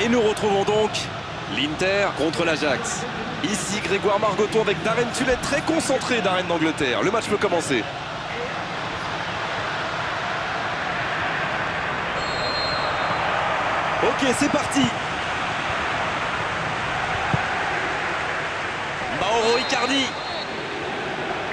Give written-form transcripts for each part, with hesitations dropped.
Et nous retrouvons donc l'Inter contre l'Ajax. Ici Grégoire Margoton avec Darren Tullet, très concentré Darren d'Angleterre. Le match peut commencer. Ok, c'est parti. Mauro Icardi.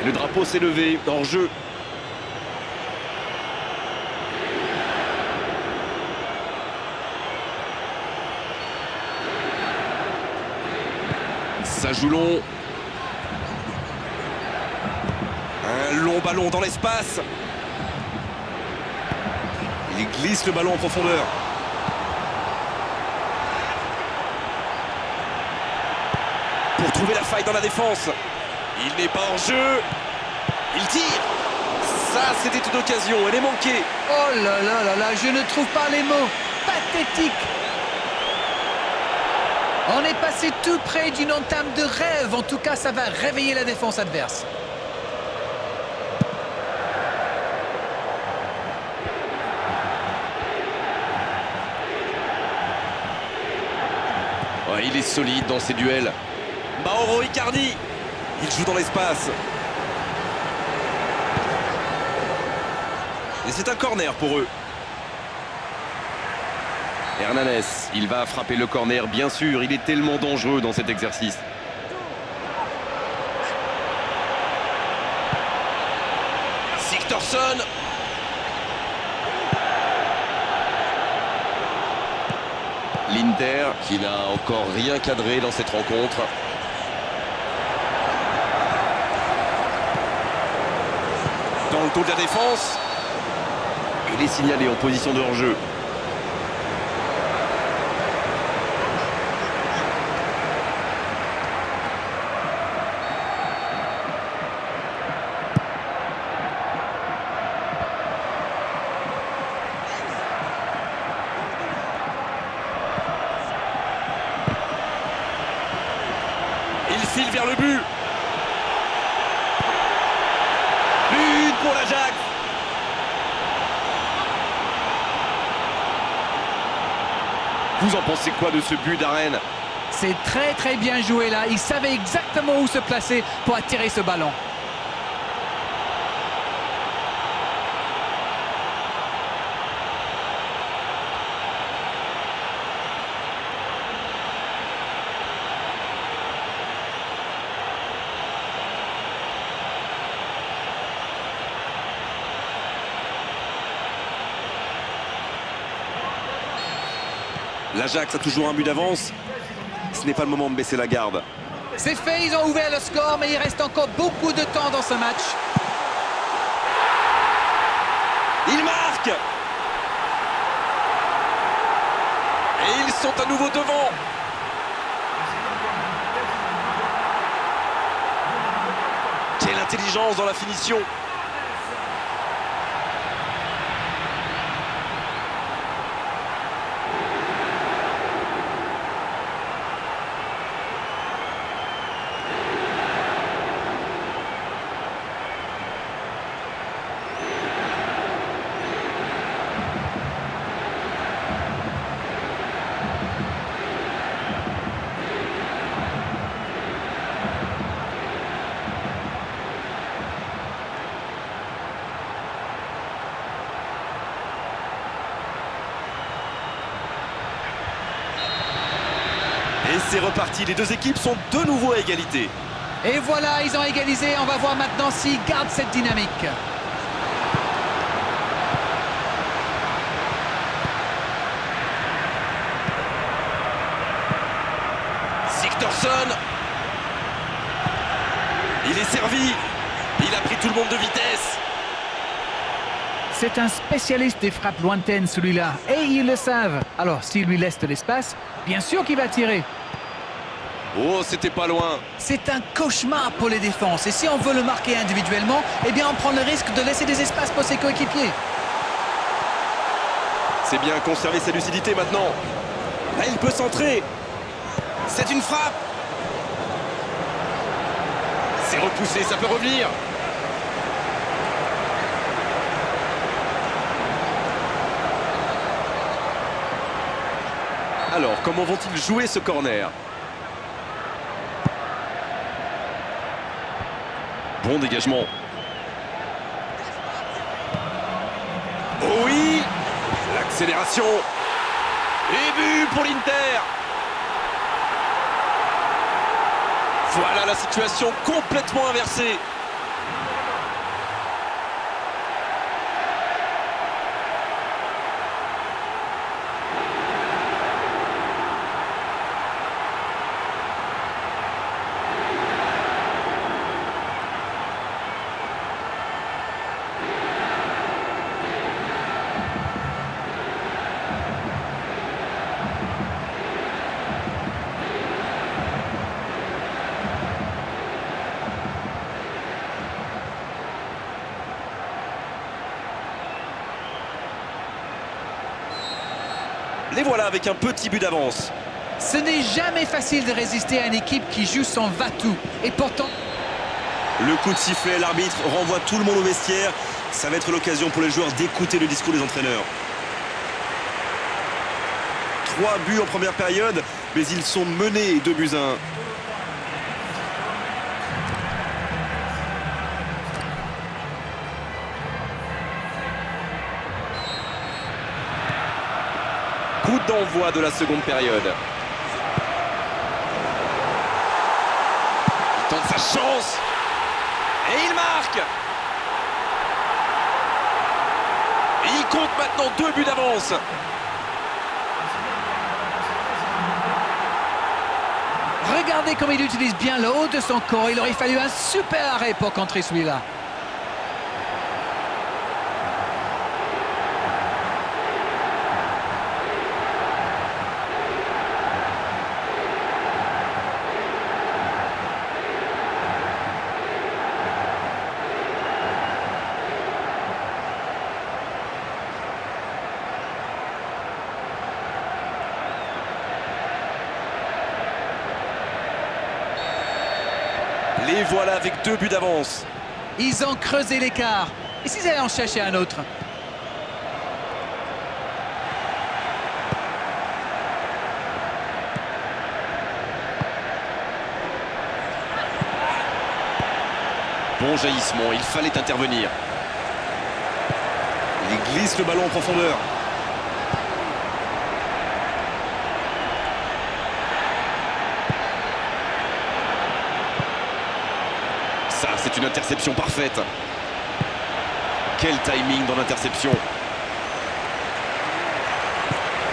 Et le drapeau s'est levé, hors jeu. Ça joue long. Un long ballon dans l'espace. Il glisse le ballon en profondeur. Pour trouver la faille dans la défense. Il n'est pas hors jeu. Il tire. Ça, c'était une occasion. Elle est manquée. Oh là là là là, je ne trouve pas les mots. Pathétique. On est passé tout près d'une entame de rêve. En tout cas, ça va réveiller la défense adverse. Ouais, il est solide dans ses duels. Mauro Icardi. Il joue dans l'espace. Et c'est un corner pour eux. Hernanes, il va frapper le corner, bien sûr. Il est tellement dangereux dans cet exercice. Sigthorsson. L'Inter qui n'a encore rien cadré dans cette rencontre. Dans le dos de la défense. Il est signalé en position de hors-jeu. Il file vers le but. But pour l'Ajax. Vous en pensez quoi de ce but d'Arène? C'est très très bien joué là. Il savait exactement où se placer pour attirer ce ballon. L'Ajax a toujours un but d'avance. Ce n'est pas le moment de baisser la garde. C'est fait, ils ont ouvert le score, mais il reste encore beaucoup de temps dans ce match. Il marque. Et ils sont à nouveau devant. Quelle intelligence dans la finition. Et c'est reparti, les deux équipes sont de nouveau à égalité. Et voilà, ils ont égalisé. On va voir maintenant s'ils gardent cette dynamique. Sigthorsson. Il est servi. Il a pris tout le monde de vitesse. C'est un spécialiste des frappes lointaines, celui-là. Et ils le savent. Alors, s'il lui laisse de l'espace, bien sûr qu'il va tirer. Oh, c'était pas loin. C'est un cauchemar pour les défenses. Et si on veut le marquer individuellement, eh bien, on prend le risque de laisser des espaces pour ses coéquipiers. C'est bien conserver sa lucidité maintenant. Là, il peut centrer. C'est une frappe. C'est repoussé, ça peut revenir. Alors, comment vont-ils jouer ce corner? Bon dégagement. Oh oui! L'accélération. Et but pour l'Inter. Voilà la situation complètement inversée. Les voilà avec un petit but d'avance. Ce n'est jamais facile de résister à une équipe qui joue son va-tout. Et pourtant... Le coup de sifflet, l'arbitre renvoie tout le monde au vestiaire. Ça va être l'occasion pour les joueurs d'écouter le discours des entraîneurs. 3 buts en première période, mais ils sont menés 2-1. Coup d'envoi de la seconde période. Il tente sa chance. Et il marque. Et il compte maintenant 2 buts d'avance. Regardez comme il utilise bien le haut de son corps. Il aurait fallu un super arrêt pour contrer celui-là. Les voilà avec 2 buts d'avance. Ils ont creusé l'écart. Et s'ils allaient en chercher un autre? Bon jaillissement, il fallait intervenir. Il glisse le ballon en profondeur. Ça, c'est une interception parfaite. Quel timing dans l'interception.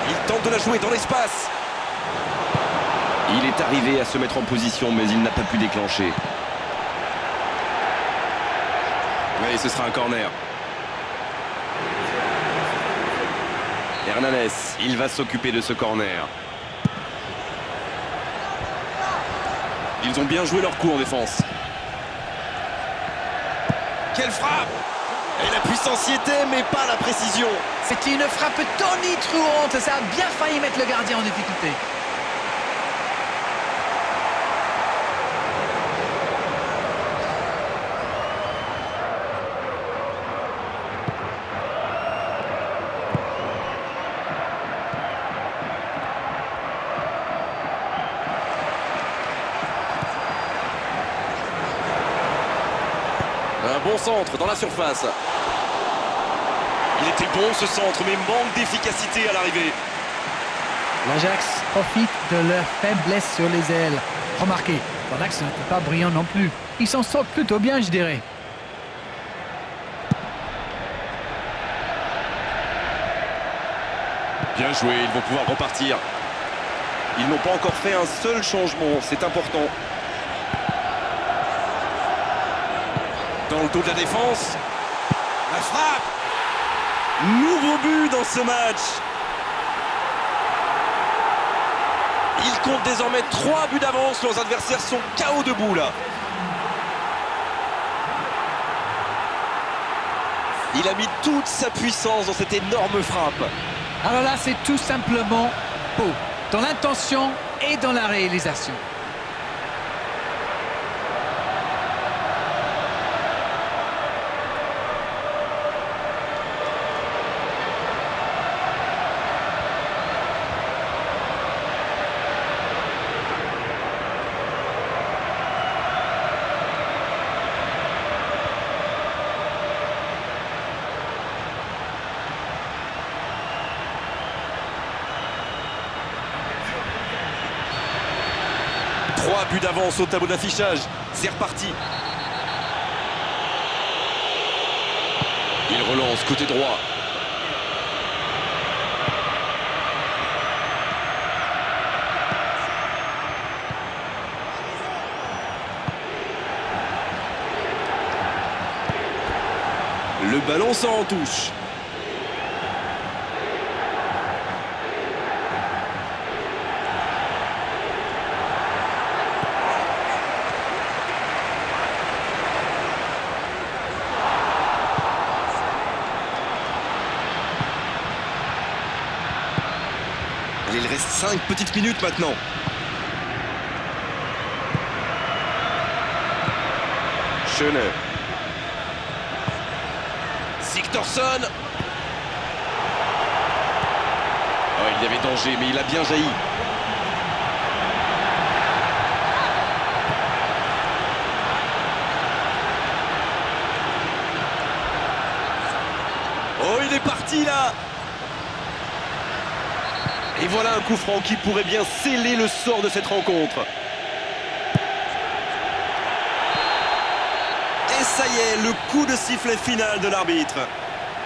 Il tente de la jouer dans l'espace. Il est arrivé à se mettre en position, mais il n'a pas pu déclencher. Oui, ce sera un corner. Hernanes, il va s'occuper de ce corner. Ils ont bien joué leur coup en défense. Quelle frappe! Et la puissance y était, mais pas la précision. C'était une frappe tonitruante. Ça a bien failli mettre le gardien en difficulté. Un bon centre dans la surface. Il était bon ce centre, mais manque d'efficacité à l'arrivée. L'Ajax profite de leur faiblesse sur les ailes. Remarquez, l'Ajax n'était pas brillant non plus. Ils s'en sortent plutôt bien, je dirais. Bien joué, ils vont pouvoir repartir. Ils n'ont pas encore fait un seul changement, c'est important. Dans le dos de la défense. La frappe. Nouveau but dans ce match. Il compte désormais 3 buts d'avance. Leurs adversaires sont KO debout là. Il a mis toute sa puissance dans cette énorme frappe. Alors là, c'est tout simplement beau. Dans l'intention et dans la réalisation. 3 buts d'avance au tableau d'affichage. C'est reparti. Il relance côté droit. Le ballon sort en touche. Il reste 5 petites minutes maintenant. Schöne. Sigthorsson. Oh, il y avait danger, mais il a bien jailli. Oh, il est parti là. Et voilà un coup franc qui pourrait bien sceller le sort de cette rencontre. Et ça y est, le coup de sifflet final de l'arbitre.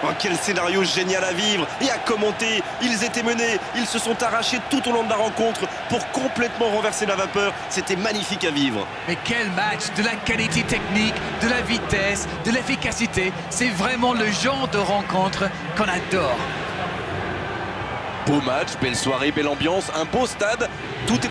Oh, quel scénario génial à vivre et à commenter. Ils étaient menés, ils se sont arrachés tout au long de la rencontre pour complètement renverser la vapeur. C'était magnifique à vivre. Mais quel match! De la qualité technique, de la vitesse, de l'efficacité. C'est vraiment le genre de rencontre qu'on adore. Beau match, belle soirée, belle ambiance, un beau stade. Tout est